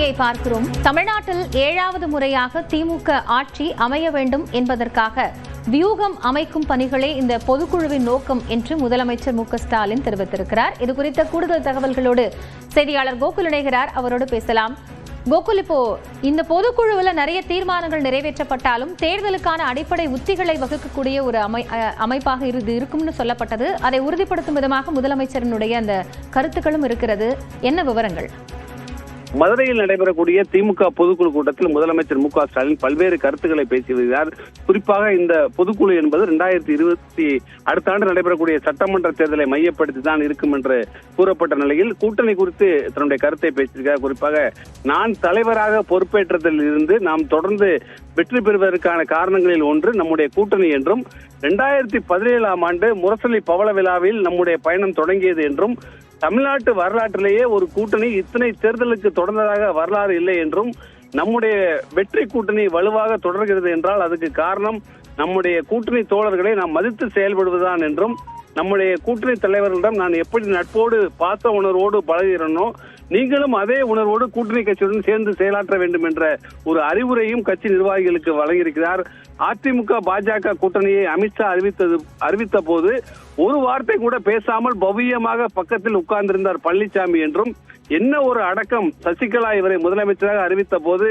செய்தியை பார்க்கிறோம். தமிழ்நாட்டில் 7வது முறையாக திமுக ஆட்சி அமைய வேண்டும் என்பதற்காக வியூகம் அமைக்கும் பணிகளே இந்த பொதுக்குழுவின் நோக்கம் என்று முதலமைச்சர் மு.க.ஸ்டாலின் தெரிவித்திருக்கிறார். இது குறித்த கூடுதல் தகவல்களோடு செய்தியாளர் கோகுல் இணைகிறார். அவரோடு பேசலாம். கோகுல், இப்போ இந்த பொதுக்குழுவில் நிறைய தீர்மானங்கள் நிறைவேற்றப்பட்டாலும் தேர்தலுக்கான அடிப்படை உத்திகளை வகுக்கக்கூடிய ஒரு அமைப்பாக இது இருக்கும்னு சொல்லப்பட்டது. அதை உறுதிப்படுத்தும் விதமாக முதலமைச்சரினுடைய அந்த கருத்துக்களும் இருக்கிறது. என்ன விவரங்கள்? மதுரையில் நடைபெறக்கூடிய திமுக பொதுக்குழு கூட்டத்தில் முதலமைச்சர் மு.க.ஸ்டாலின் பல்வேறு கருத்துக்களை பேசி வருகிறார். குறிப்பாக இந்த பொதுக்குழு என்பது 2020 அடுத்த ஆண்டு நடைபெறக்கூடிய சட்டமன்ற தேர்தலை மையப்படுத்தி தான் இருக்கும் என்று கூறப்பட்ட நிலையில் கூட்டணி குறித்து தன்னுடைய கருத்தை பேசியிருக்கிறார். குறிப்பாக நான் தலைவராக பொறுப்பேற்றதில் இருந்து நாம் தொடர்ந்து வெற்றி பெறுவதற்கான காரணங்களில் ஒன்று நம்முடைய கூட்டணி என்றும் 2017ஆம் ஆண்டு முரசொலி பவள விழாவில் நம்முடைய பயணம் தொடங்கியது என்றும் தமிழ்நாட்டு வரலாற்றிலேயே ஒரு கூட்டணி இத்தனை தேர்தலுக்கு தொடர்ந்ததாக வரலாறு இல்லை என்றும் நம்முடைய வெற்றி கூட்டணி வலுவாக தொடர்கிறது என்றால் அதுக்கு காரணம் நம்முடைய கூட்டணி தோழர்களை நாம் மதித்து செயல்படுவதுதான் என்றும் நம்முடைய கூட்டணி தலைவர்களிடம் நான் எப்படி நட்போடு பாச உணர்வோடு பழகிறேனோ நீங்களும் அதே உணர்வோடு கூட்டணி கட்சியுடன் சேர்ந்து செயலாற்ற வேண்டும் என்ற ஒரு அறிவுரையும் கட்சி நிர்வாகிகளுக்கு வழங்கியிருக்கிறார். அதிமுக பாஜக கூட்டணியை அமித்ஷா அறிவித்த போது ஒரு வார்த்தை கூட பேசாமல் பவ்யமாக பக்கத்தில் உட்கார்ந்திருந்தார் பழனிசாமி என்றும் என்ன ஒரு அடக்கம் சசிகலா இவரை முதலமைச்சராக அறிவித்த போது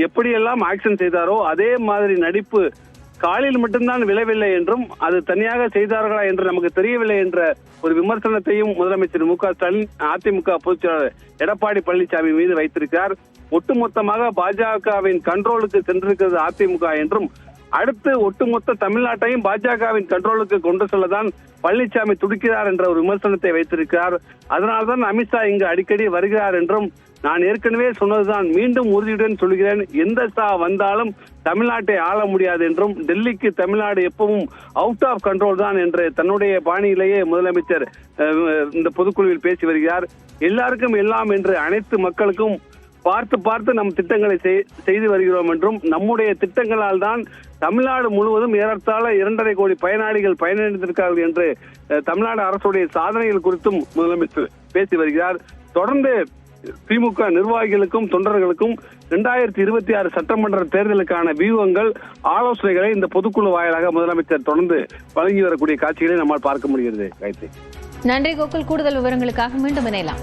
எப்படியெல்லாம் ஆக்ஷன் செய்தாரோ அதே மாதிரி நடிப்பு காலில் மட்டும்தான் விழவில்லை என்றும் அது தனியாக செய்தார்களா என்று நமக்கு தெரியவில்லை என்ற ஒரு விமர்சனத்தையும் முதலமைச்சர் மு.க.ஸ்டாலின் அதிமுக பொதுச்செயலாளர் எடப்பாடி பழனிசாமி மீது வைத்திருக்கிறார். ஒட்டுமொத்தமாக பாஜகவின் கண்ட்ரோலுக்கு சென்றிருக்கிறது அதிமுக என்றும் அடுத்து ஒட்டுமொத்த தமிழ்நாட்டையும் பாஜகவின் கண்ட்ரோலுக்கு கொண்டு செல்லதான் பழனிசாமி துடிக்கிறார் என்ற ஒரு விமர்சனத்தை வைத்திருக்கிறார். அதனால்தான் அமித்ஷா இங்கு அடிக்கடி வருகிறார் என்றும் நான் ஏற்கனவே சொன்னதுதான் மீண்டும் உறுதியுடன் சொல்கிறேன், எந்த சா வந்தாலும் தமிழ்நாட்டை ஆள முடியாது என்றும் டெல்லிக்கு தமிழ்நாடு எப்பவும் அவுட் ஆஃப் கண்ட்ரோல் தான் என்று தன்னுடைய பாணியிலேயே முதலமைச்சர் இந்த பொதுக்குழுவில் பேசி வருகிறார். எல்லாருக்கும் எல்லாம் என்று அனைத்து மக்களுக்கும் பார்த்து பார்த்து நம் திட்டங்களை செய்து வருகிறோம் என்றும் நம்முடைய திட்டங்களால் தான் தமிழ்நாடு முழுவதும் ஏறத்தாழ 2.5 கோடி பயனாளிகள் பயனடைந்திருக்கிறார்கள் என்று தமிழ்நாடு அரசுடைய சாதனைகள் குறித்தும் முதலமைச்சர் பேசி வருகிறார். தொடர்ந்து திமுக நிர்வாகிகளுக்கும் தொண்டர்களுக்கும் 2026 சட்டமன்ற தேர்தலுக்கான வியூகங்கள் ஆலோசனைகளை இந்த பொதுக்குழு வாயிலாக முதலமைச்சர் தொடர்ந்து வழங்கி வரக்கூடிய காட்சிகளை நம்மால் பார்க்க முடிகிறது. நன்றி கோகுல். கூடுதல் விவரங்களுக்காக மீண்டும் இணையலாம்.